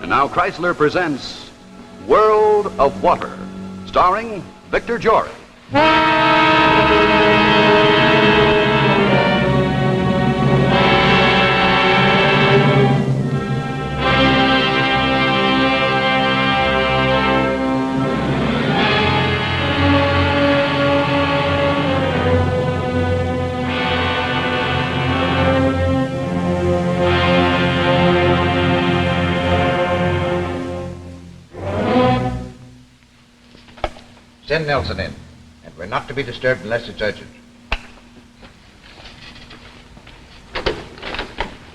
And now Chrysler presents World of Water, starring Victor Jory. Send Nelson in. And we're not to be disturbed unless it's urgent.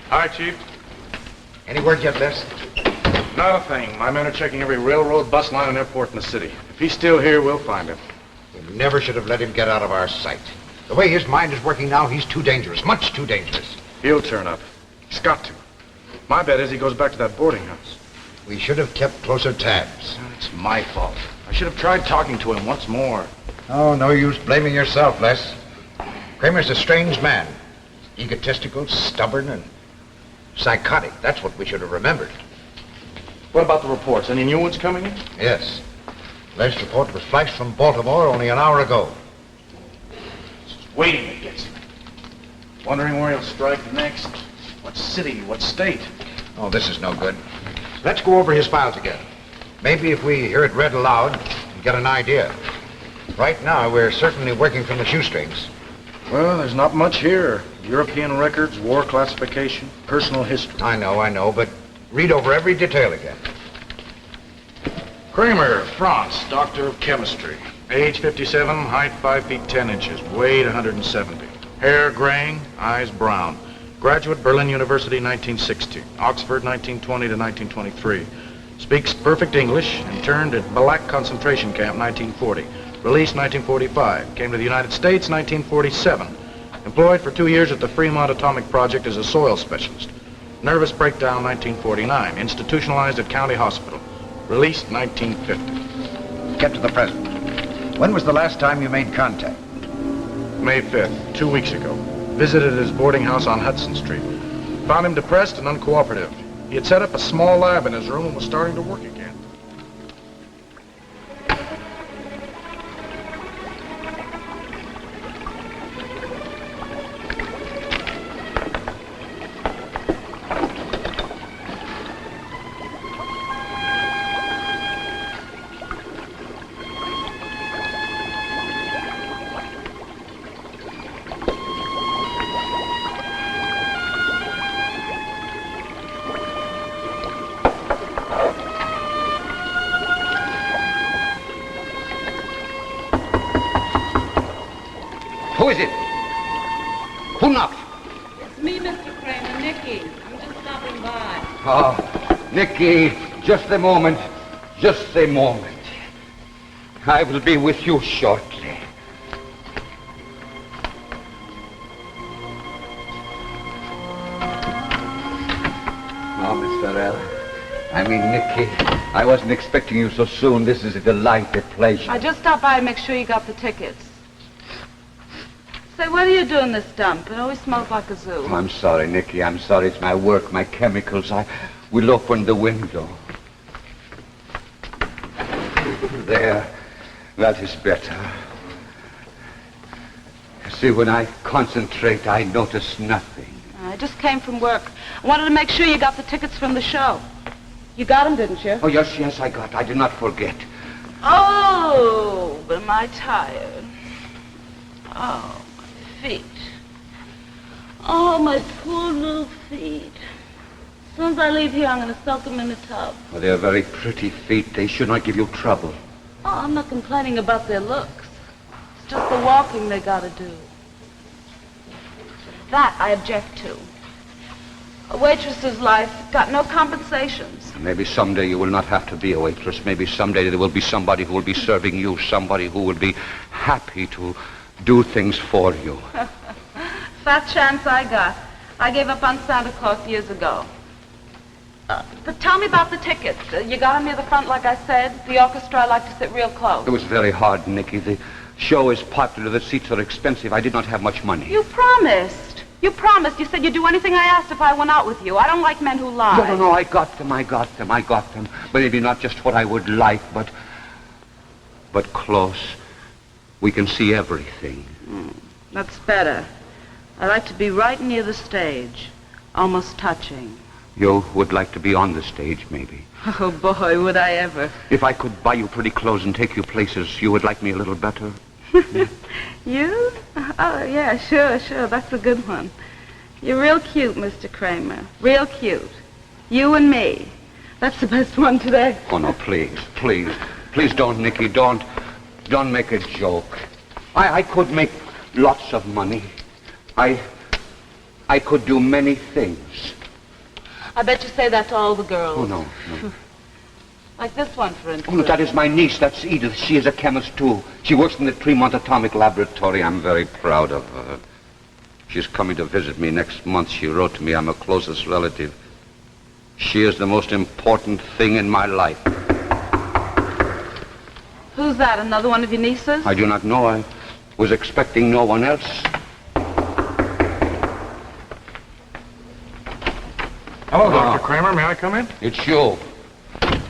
Hi, Chief. Any word yet, Les? Not a thing. My men are checking every railroad, bus line, and airport in the city. If he's still here, we'll find him. We never should have let him get out of our sight. The way his mind is working now, he's too dangerous. Much too dangerous. He'll turn up. He's got to. My bet is he goes back to that boarding house. We should have kept closer tabs. It's my fault. I should have tried talking to him once more. Oh, no use blaming yourself, Les. Kramer's a strange man. Egotistical, stubborn, and psychotic. That's what we should have remembered. What about the reports? Any new ones coming in? Yes. Les' report was flashed from Baltimore only an hour ago. Just waiting to get him. Wondering where he'll strike next. What city? What state? Oh, this is no good. Let's go over his files again. Maybe if we hear it read aloud, we'll get an idea. Right now, we're certainly working from the shoestrings. Well, there's not much here. European records, war classification, personal history. I know, but read over every detail again. Kramer, France, doctor of chemistry. Age 57, height 5 feet 10 inches, weight 170. Hair graying, eyes brown. Graduate Berlin University 1960, Oxford 1920 to 1923. Speaks perfect English, interned at Balak concentration camp 1940. Released 1945. Came to the United States 1947. Employed for 2 years at the Fremont Atomic Project as a soil specialist. Nervous breakdown 1949. Institutionalized at County Hospital. Released 1950. Get to the present. When was the last time you made contact? May 5th, 2 weeks ago. Visited his boarding house on Hudson Street. Found him depressed and uncooperative. He had set up a small lab in his room and was starting to work again. Who is it? Who knocked? It's me, Mr. Kramer, Nicky. I'm just stopping by. Oh, Nicky, just a moment. Just a moment. I will be with you shortly. Oh, Miss Farrell. I mean, Nicky, I wasn't expecting you so soon. This is a delight, a pleasure. I just stopped by to make sure you got the tickets. Say, what are you doing this dump? It always smells like a zoo. Oh, I'm sorry, Nicky. I'm sorry. It's my work, my chemicals. I will open the window. There. That is better. See, when I concentrate, I notice nothing. I just came from work. I wanted to make sure you got the tickets from the show. You got them, didn't you? Oh, yes, I got. I did not forget. Oh, but am I tired? Oh. Feet. Oh, my poor little feet. As soon as I leave here, I'm going to soak them in the tub. Well, they're very pretty feet. They should not give you trouble. Oh, I'm not complaining about their looks. It's just the walking they got to do. That I object to. A waitress's life got no compensations. Maybe someday you will not have to be a waitress. Maybe someday there will be somebody who will be serving you, somebody who will be happy to do things for you. Fat chance I got. I gave up on Santa Claus years ago. But tell me about the tickets. You got them near the front, like I said. The orchestra, I like to sit real close. It was very hard, Nicky. The show is popular. The seats are expensive. I did not have much money. You promised. You promised. You said you'd do anything I asked if I went out with you. I don't like men who lie. No, I got them. Maybe not just what I would like, but close. We can see everything. That's better. I like to be right near the stage, almost touching. You would like to be on the stage, maybe. Oh, boy, would I ever. If I could buy you pretty clothes and take you places, you would like me a little better? You? Oh, yeah, sure. That's a good one. You're real cute, Mr. Kramer. Real cute. You and me. That's the best one today. Oh, no, please. Please don't, Nicky. Don't make a joke. I could make lots of money. I could do many things. I bet you say that to all the girls. Oh, no. Like this one, for instance. Oh, no, that is my niece. That's Edith. She is a chemist, too. She works in the Tremont Atomic Laboratory. I'm very proud of her. She's coming to visit me next month. She wrote to me I'm her closest relative. She is the most important thing in my life. Who's that? Another one of your nieces? I do not know. I was expecting no one else. Hello, Dr. Kramer. May I come in? It's you.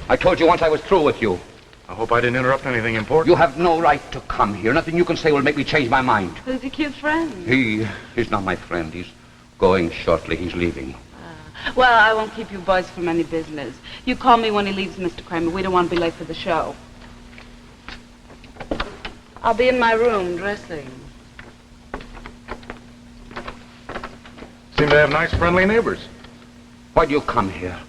I told you once I was through with you. I hope I didn't interrupt anything important. You have no right to come here. Nothing you can say will make me change my mind. Who's your cute friend? He's not my friend. He's going shortly. He's leaving. Well, I won't keep you boys from any business. You call me when he leaves, Mr. Kramer. We don't want to be late for the show. I'll be in my room dressing. Seem to have nice, friendly neighbors. Why do you come here?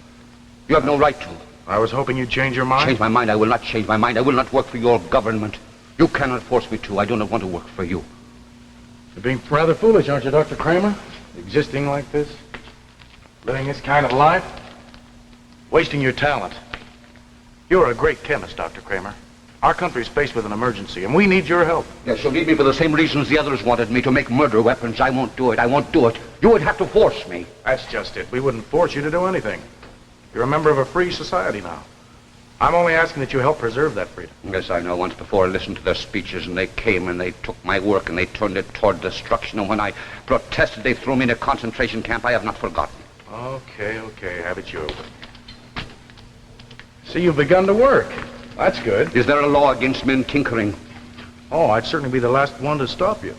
You have no right to. I was hoping you'd change your mind. Change my mind? I will not change my mind. I will not work for your government. You cannot force me to. I do not want to work for you. You're being rather foolish, aren't you, Dr. Kramer? Existing like this? Living this kind of life? Wasting your talent. You're a great chemist, Dr. Kramer. Our country's faced with an emergency, and we need your help. Yes, you'll need me for the same reasons the others wanted me, to make murder weapons. I won't do it. I won't do it. You would have to force me. That's just it. We wouldn't force you to do anything. You're a member of a free society now. I'm only asking that you help preserve that freedom. Yes, I know. Once before I listened to their speeches, and they came and they took my work and they turned it toward destruction. And when I protested, they threw me in a concentration camp. I have not forgotten. Okay. Have it your way. See, you've begun to work. That's good. Is there a law against men tinkering? Oh, I'd certainly be the last one to stop you.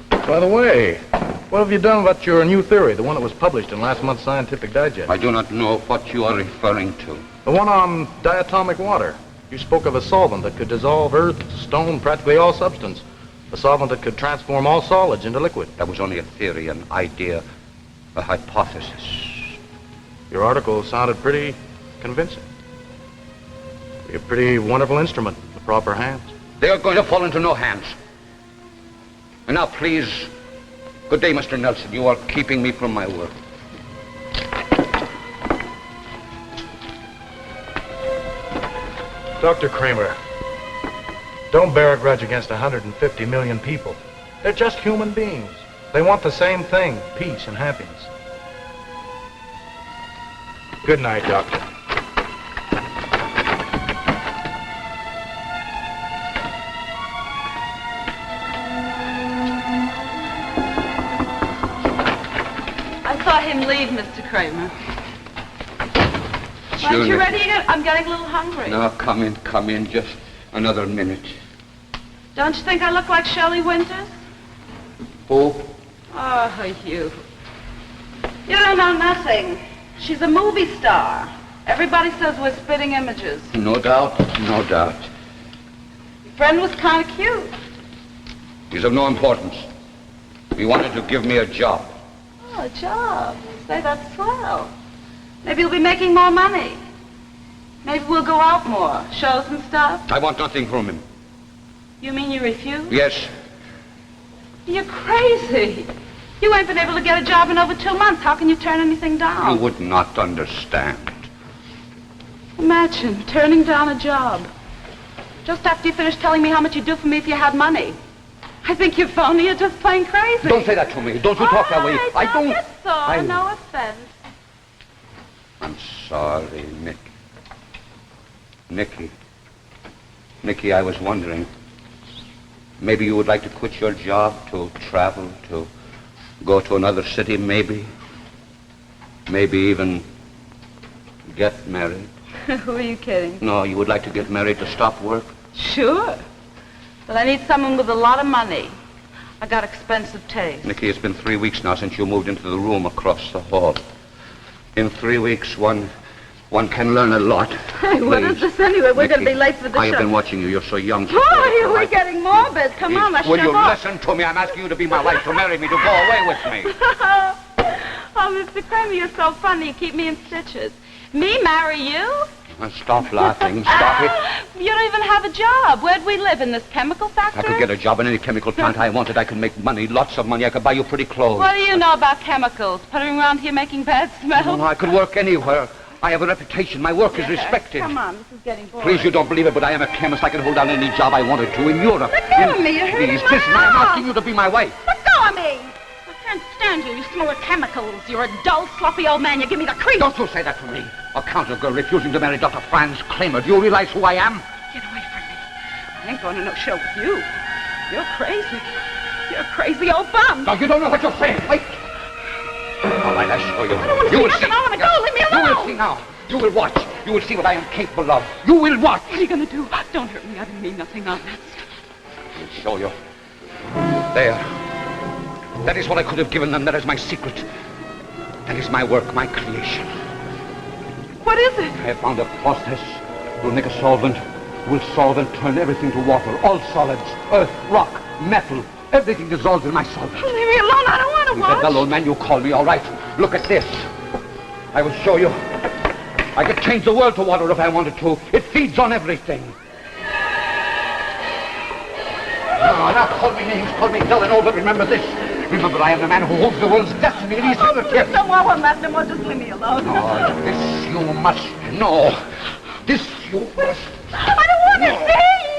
By the way, what have you done about your new theory, the one that was published in last month's Scientific Digest? I do not know what you are referring to. The one on diatomic water. You spoke of a solvent that could dissolve earth, stone, practically all substance. A solvent that could transform all solids into liquid. That was only a theory, an idea, a hypothesis. Your article sounded pretty convincing. Be a pretty wonderful instrument in the proper hands. They are going to fall into no hands. And now, please, good day, Mr. Nelson. You are keeping me from my work. Dr. Kramer, don't bear a grudge against 150 million people. They're just human beings. They want the same thing, peace and happiness. Good night, Doctor. I saw him leave, Mr. Kramer. Aren't you Nicky. ready yet? I'm getting a little hungry. No, come in, just another minute. Don't you think I look like Shelley Winters? Who? Oh, you. You don't know nothing. She's a movie star. Everybody says we're spitting images. No doubt. Your friend was kind of cute. He's of no importance. He wanted to give me a job. Oh, a job. Say, that's swell. Maybe you'll be making more money. Maybe we'll go out more. Shows and stuff. I want nothing from him. You mean you refuse? Yes. You're crazy. You ain't been able to get a job in over 2 months. How can you turn anything down? You would not understand. Imagine turning down a job. Just after you finished telling me how much you'd do for me if you had money. I think you're phony. You're just plain crazy. Don't say that to me. Don't you talk that way. All right, I don't. Get sore. No offense. I'm sorry, Nicky. Nicky, I was wondering. Maybe you would like to quit your job, to travel, to go to another city, maybe. Maybe even get married. Who are you kidding? No, you would like to get married to stop work? Sure. But I need someone with a lot of money. I got expensive taste. Nikki, it's been 3 weeks now since you moved into the room across the hall. In 3 weeks, one can learn a lot. Hey, what is this anyway? We're going to be late for the I show. have been watching you. You're so young. So Oh, we're getting morbid. Come on, let's Will shove you off. listen to me? I'm asking you to be my wife, to marry me, to go away with me. Oh, Mr. Kramer, you're so funny. You keep me in stitches. Me marry you? Stop laughing. Stop it. You don't even have a job. Where'd we live? In this chemical I factory? could get a job in any chemical plant I wanted. I could make money, lots of money. I could buy you pretty clothes. What do you know about chemicals? Putting around here making bad smells? No, I could work anywhere. I have a reputation. My work is Yeah, respected. Come on, this is getting boring. Please, you don't believe it, but I am a chemist. I can hold down any job I wanted to in Europe. Let go of me. You're hurting Please, my listen, I'm arm. asking you to be my wife. Let go of me. I can't stand you. You smell of chemicals. You're a dull, sloppy old man. You give me the creeps. Don't you say that to me. A counter girl refusing to marry Dr. Franz Kramer. Do you realize who I am? Get away from me. I ain't going to no show with you. You're crazy. You're a crazy old bum. No, you don't know what you're saying. Wait. All right, I'll show you. I don't want to You see will nothing. see. I want to go. Leave me You alone. will see now. You will watch. You will see what I am capable of. You will watch. What are you going to do? Don't hurt me. I didn't mean nothing honest. I'll show you. There. That is what I could have given them. That is my secret. That is my work, my creation. What is it? I have found a process. Will make a solvent. Will solve and turn everything to water. All solids. Earth, rock, metal. Everything dissolves in my solvent. Leave me alone. I don't want to You watch. said, well, old man, you call me. All right. Look at this. I will show you. I could change the world to water if I wanted to. It feeds on everything. Now call me names, call me Delano, but remember this. Remember, I am the man who holds the world's destiny in his fingertips. Don't want that no more. Just leave me alone. Oh, this you must know. This you must. I don't want to see.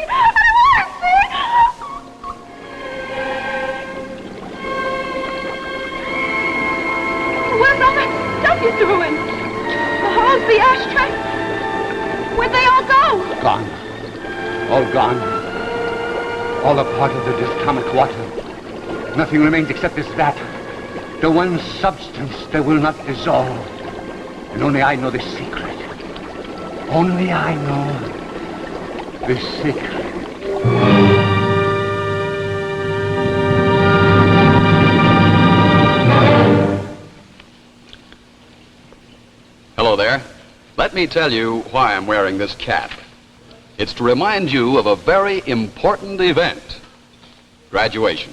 I don't want to see. Where's all that stuff you threw in? The hose, the ashtray? Where'd they all go? Gone. All gone. All a part of the atomic water. Nothing remains except this vat. The one substance that will not dissolve. And only I know the secret. Only I know the secret. Hello there. Let me tell you why I'm wearing this cap. It's to remind you of a very important event. Graduation.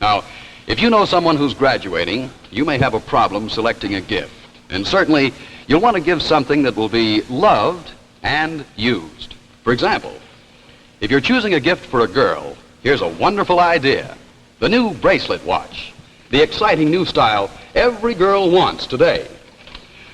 Now, if you know someone who's graduating, you may have a problem selecting a gift. And certainly, you'll want to give something that will be loved and used. For example, if you're choosing a gift for a girl, here's a wonderful idea. The new bracelet watch. The exciting new style every girl wants today.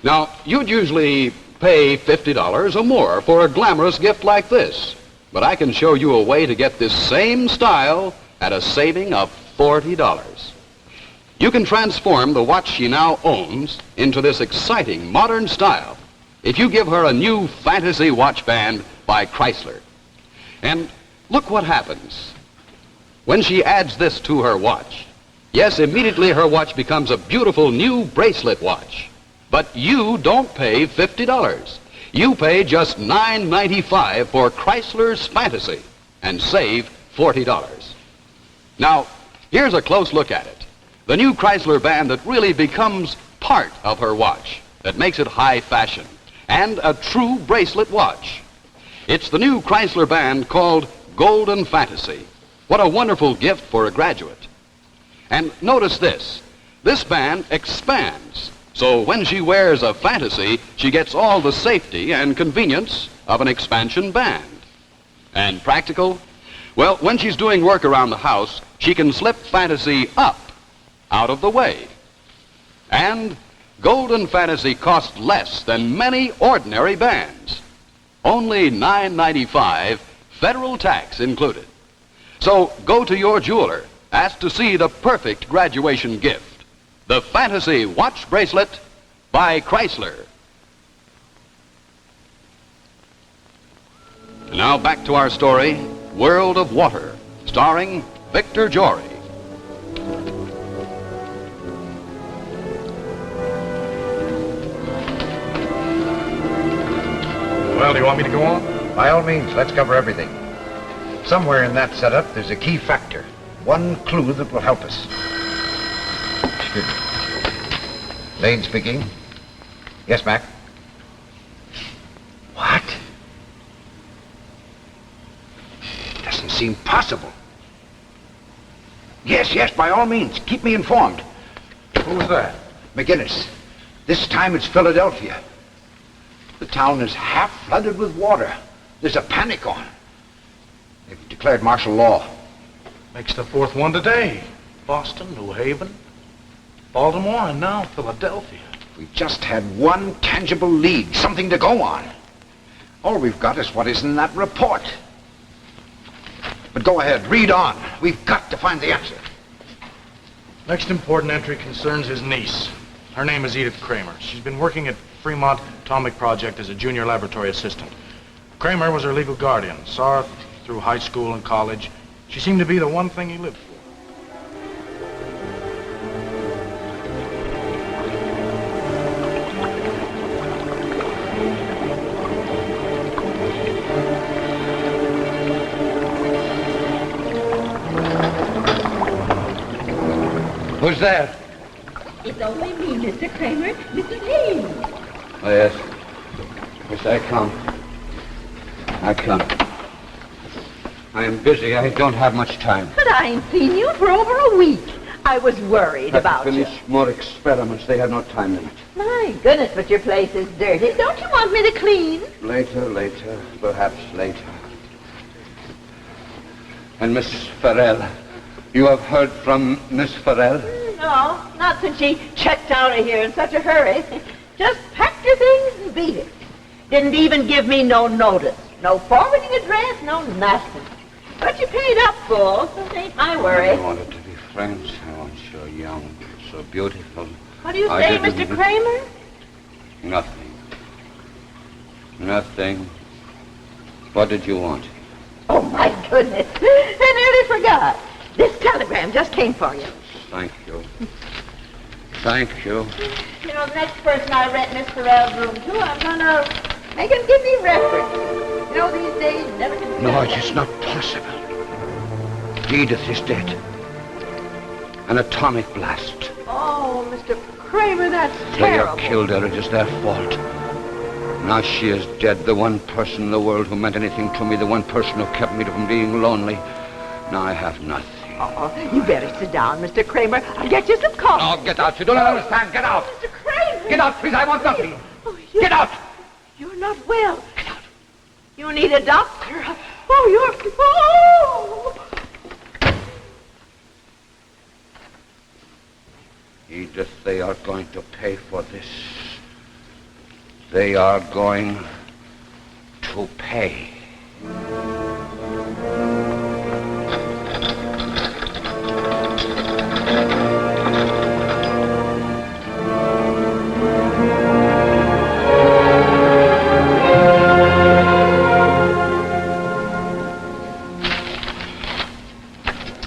Now, you'd usually pay $50 or more for a glamorous gift like this. But I can show you a way to get this same style at a saving of $40. You can transform the watch she now owns into this exciting modern style if you give her a new Fantasy watch band by Chrysler. And look what happens when she adds this to her watch. Yes, immediately her watch becomes a beautiful new bracelet watch. But you don't pay $50. You pay just $9.95 for Chrysler's Fantasy and save $40. Now, here's a close look at it. The new Chrysler band that really becomes part of her watch, that makes it high fashion, and a true bracelet watch. It's the new Chrysler band called Golden Fantasy. What a wonderful gift for a graduate. And notice this. This band expands. So when she wears a Fantasy, she gets all the safety and convenience of an expansion band. And practical? Well, when she's doing work around the house, she can slip Fantasy up, out of the way. And Golden Fantasy costs less than many ordinary bands. Only $9.95, federal tax included. So go to your jeweler, ask to see the perfect graduation gift. The Fantasy Watch Bracelet by Chrysler. And now back to our story, World of Water, starring Victor Jory. Well, do you want me to go on? By all means, let's cover everything. Somewhere in that setup, there's a key factor. One clue that will help us. Excuse me. Lane speaking. Yes, Mac? What? Doesn't seem possible. Yes, by all means. Keep me informed. Who was that? McGinnis. This time it's Philadelphia. The town is half flooded with water. There's a panic on. They've declared martial law. Makes the fourth one today. Boston, New Haven, Baltimore, and now Philadelphia. We just had one tangible lead, something to go on. All we've got is what is in that report. But go ahead, read on. We've got to find the answer. Next important entry concerns his niece. Her name is Edith Kramer. She's been working at Fremont Atomic Project as a junior laboratory assistant. Kramer was her legal guardian, saw her through high school and college. She seemed to be the one thing he lived for. Who's there? It's only me, Mr. Kramer. Mrs. Hayes. Oh, yes. Yes, I come. I am busy. I don't have much time. But I ain't seen you for over a week. I was worried about Finish you. more experiments. They have no time limit. My goodness, but your place is dirty. Don't you want me to clean? Later, perhaps later. And Miss Farrell. You have heard from Miss Farrell? No, not since she checked out of here in such a hurry. Just packed your things and beat it. Didn't even give me no notice. No forwarding address, no nothing. But you paid up full, so it ain't my worry. I wanted to be friends. I want you so young, so beautiful. What do you I say, didn't Mr. even- Kramer? Nothing. What did you want? Oh, my goodness. I nearly forgot. This telegram just came for you. Thank you. Thank you. You know, the next person I rent Miss Farrell's room to, I'm gonna make him give me reference. You know, these days, you never can No, tell. it's not possible. Edith is dead. An atomic blast. Oh, Mr. Kramer, that's They have terrible. killed her. It is their fault. Now she is dead. The one person in the world who meant anything to me. The one person who kept me from being lonely. Now I have nothing. Oh, you better sit down, Mr. Kramer. I'll get you some coffee. Oh, get out. You don't understand. Get out. Mr. Kramer! Get out, please. I want nothing. Oh, Get out. You're not well. Get out. You need a doctor. Oh, you're... Oh! Edith, they are going to pay for this. They are going to pay.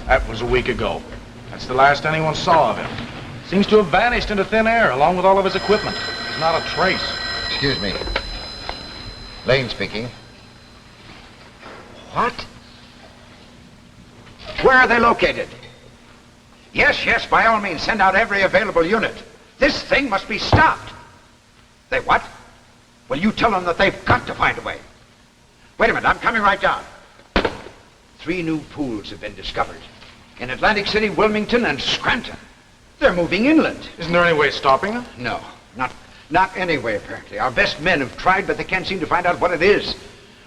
That was a week ago. That's the last anyone saw of him. Seems to have vanished into thin air, along with all of his equipment. There's not a trace. Excuse me. Lane speaking. What? Where are they located? Yes, by all means, send out every available unit. This thing must be stopped. They what? Well, you tell them that they've got to find a way. Wait a minute, I'm coming right down. 3 new pools have been discovered. In Atlantic City, Wilmington, and Scranton. They're moving inland. Isn't there any way of stopping them? No, not anyway, apparently. Our best men have tried, but they can't seem to find out what it is.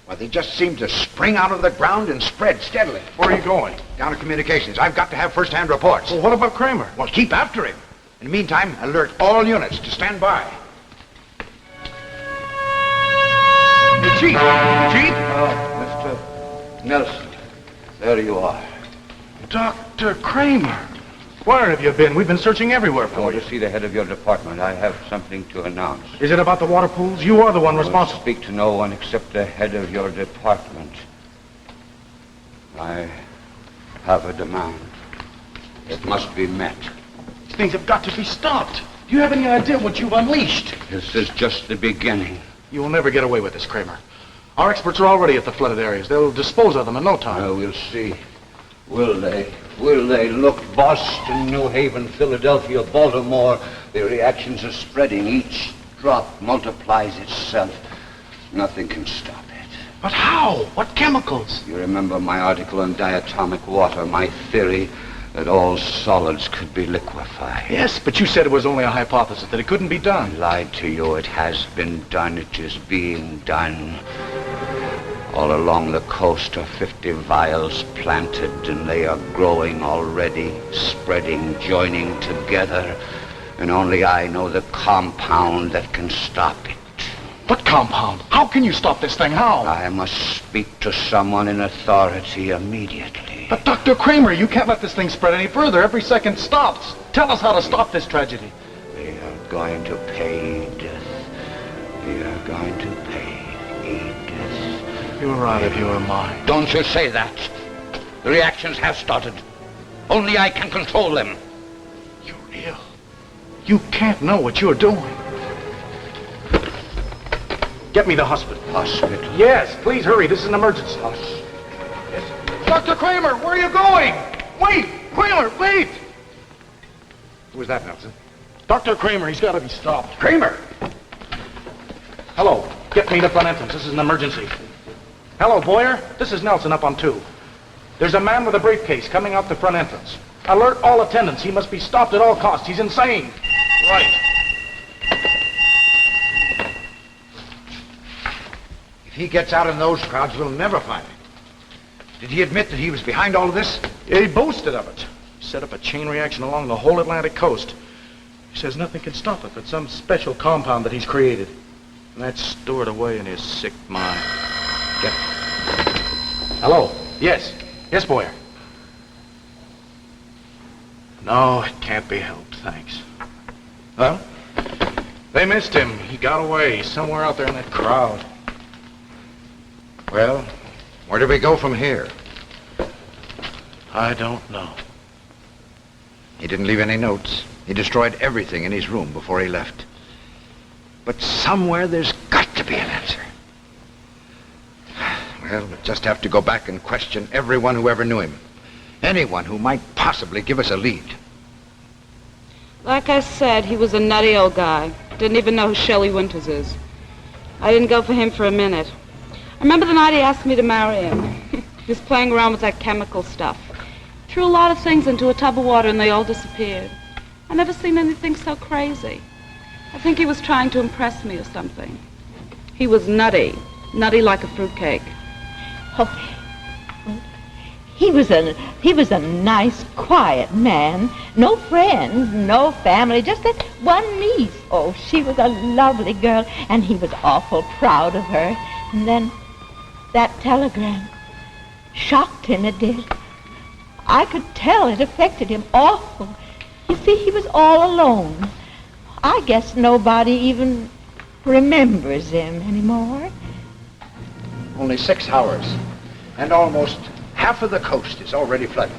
Well, they just seem to spring out of the ground and spread steadily. Where are you going? Down to communications. I've got to have first-hand reports. Well, what about Kramer? Well, keep after him. In the meantime, alert all units to stand by. Hey, Chief! Chief! Oh, Mr. Nelson, there you are. Dr. Kramer. Where have you been? We've been searching everywhere I for want you. to see the head of your department. I have something to announce. Is it about the water pools? You are the one I will responsible. speak to no one except the head of your department. I have a demand. It must be met. These things have got to be stopped. Do you have any idea what you've unleashed? This is just the beginning. You will never get away with this, Kramer. Our experts are already at the flooded areas. They'll dispose of them in no time. Well, we'll see. Will they? Will they? Look, Boston, New Haven, Philadelphia, Baltimore, the reactions are spreading. Each drop multiplies itself. Nothing can stop it. But how? What chemicals? You remember my article on diatomic water, my theory that all solids could be liquefied. Yes, but you said it was only a hypothesis, that it couldn't be I done. lied to you. It has been done. It is being done. All along the coast are 50 vials planted, and they are growing already, spreading, joining together. And only I know the compound that can stop it. What compound? How can you stop this thing? How? I must speak to someone in authority immediately. But Dr. Kramer, you can't let this thing spread any further. Every second stops. Tell us how to stop this tragedy. We are going to pay Edith. We are going to pay Edith. You're out of your mind. Don't you say that. The reactions have started. Only I can control them. You're ill. You can't know what you're doing. Get me the hospital. Hospital? Yes, please hurry. This is an emergency. Yes. Dr. Kramer, where are you going? Wait! Kramer, wait! Who was that, Nelson? Dr. Kramer, he's got to be stopped. Kramer! Hello, get me the front entrance. This is an emergency. Hello, Boyer. This is Nelson up on 2. There's a man with a briefcase coming out the front entrance. Alert all attendants. He must be stopped at all costs. He's insane. Right. If he gets out in those crowds, we'll never find him. Did he admit that he was behind all of this? He boasted of it. He set up a chain reaction along the whole Atlantic coast. He says nothing can stop it but some special compound that he's created. And that's stored away in his sick mind. Get... Hello? Yes. Yes, Boyer. No, it can't be helped, thanks. Well, they missed him. He got away. He's somewhere out there in that crowd. Well, where do we go from here? I don't know. He didn't leave any notes. He destroyed everything in his room before he left. But somewhere there's got to be an answer. Well, we'll just have to go back and question everyone who ever knew him. Anyone who might possibly give us a lead. Like I said, he was a nutty old guy. Didn't even know who Shelley Winters is. I didn't go for him for a minute. I remember the night he asked me to marry him. He was playing around with that chemical stuff. Threw a lot of things into a tub of water and they all disappeared. I never seen anything so crazy. I think he was trying to impress me or something. He was nutty. Nutty like a fruitcake. Oh, he was a nice, quiet man. No friends, no family, just that one niece. Oh, she was a lovely girl, and he was awful proud of her. And then that telegram shocked him, it did. I could tell it affected him awful. You see, he was all alone. I guess nobody even remembers him anymore. Only 6 hours, and almost half of the coast is already flooded.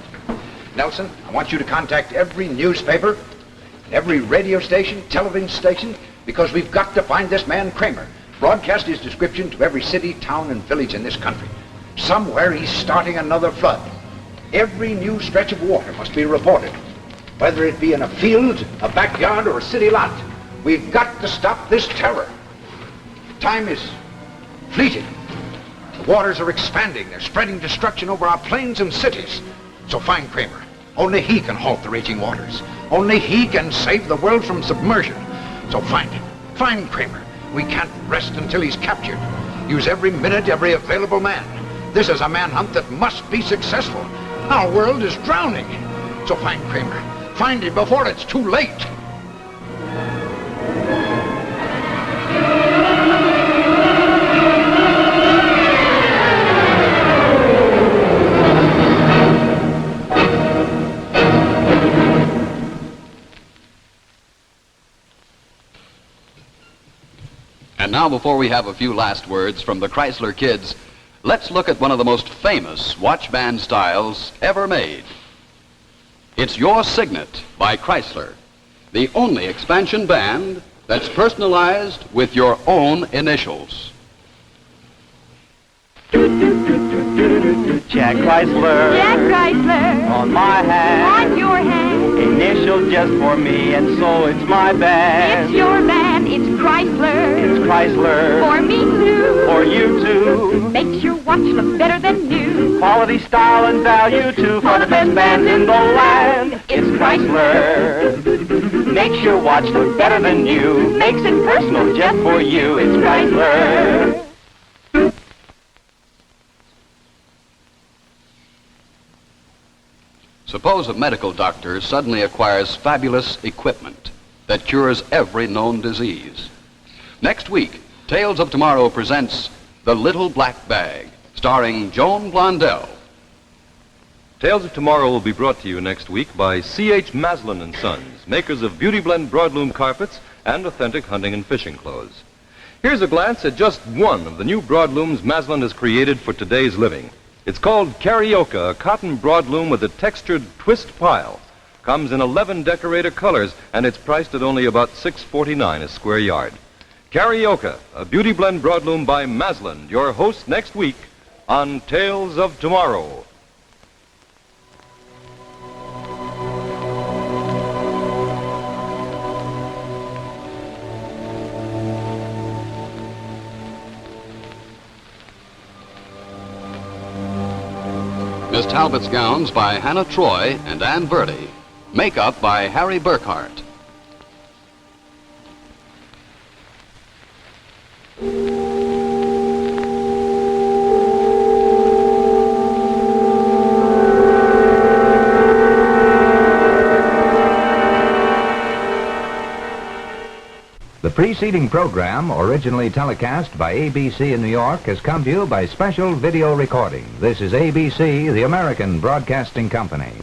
Nelson, I want you to contact every newspaper, every radio station, television station, because we've got to find this man Kramer. Broadcast his description to every city, town, and village in this country. Somewhere he's starting another flood. Every new stretch of water must be reported, whether it be in a field, a backyard, or a city lot. We've got to stop this terror. Time is fleeting. The waters are expanding. They're spreading destruction over our plains and cities. So find Kramer. Only he can halt the raging waters. Only he can save the world from submersion. So find him. Find Kramer. We can't rest until he's captured. Use every minute, every available man. This is a manhunt that must be successful. Our world is drowning. So find Kramer. Find him before it's too late. And now, before we have a few last words from the Chrysler kids, let's look at one of the most famous watch band styles ever made. It's your Signet by Chrysler, the only expansion band that's personalized with your own initials. Jack Chrysler. Jack Chrysler. On my hand. On your hand. Initial just for me, and so it's my band. It's your band. It's Chrysler. It's Chrysler. For me too. For you too. Makes your watch look better than new. Quality, style, and value too. For the best band in the land. It's Chrysler. Makes your watch look better than new. Makes it personal just for you. It's Chrysler. Suppose a medical doctor suddenly acquires fabulous equipment that cures every known disease. Next week, Tales of Tomorrow presents The Little Black Bag, starring Joan Blondell. Tales of Tomorrow will be brought to you next week by C.H. Maslin & Sons, makers of Beauty Blend broadloom carpets and authentic hunting and fishing clothes. Here's a glance at just one of the new broadlooms Maslin has created for today's living. It's called Carioca, a cotton broadloom with a textured twist pile. Comes in 11 decorator colors, and it's priced at only about $6.49 a square yard. Carioca, a Beauty Blend broadloom by Maslin, your host next week on Tales of Tomorrow. Miss Talbot's gowns by Hannah Troy and Ann Verdi. Makeup by Harry Burkhart. The preceding program, originally telecast by ABC in New York, has come to you by special video recording. This is ABC, the American Broadcasting Company.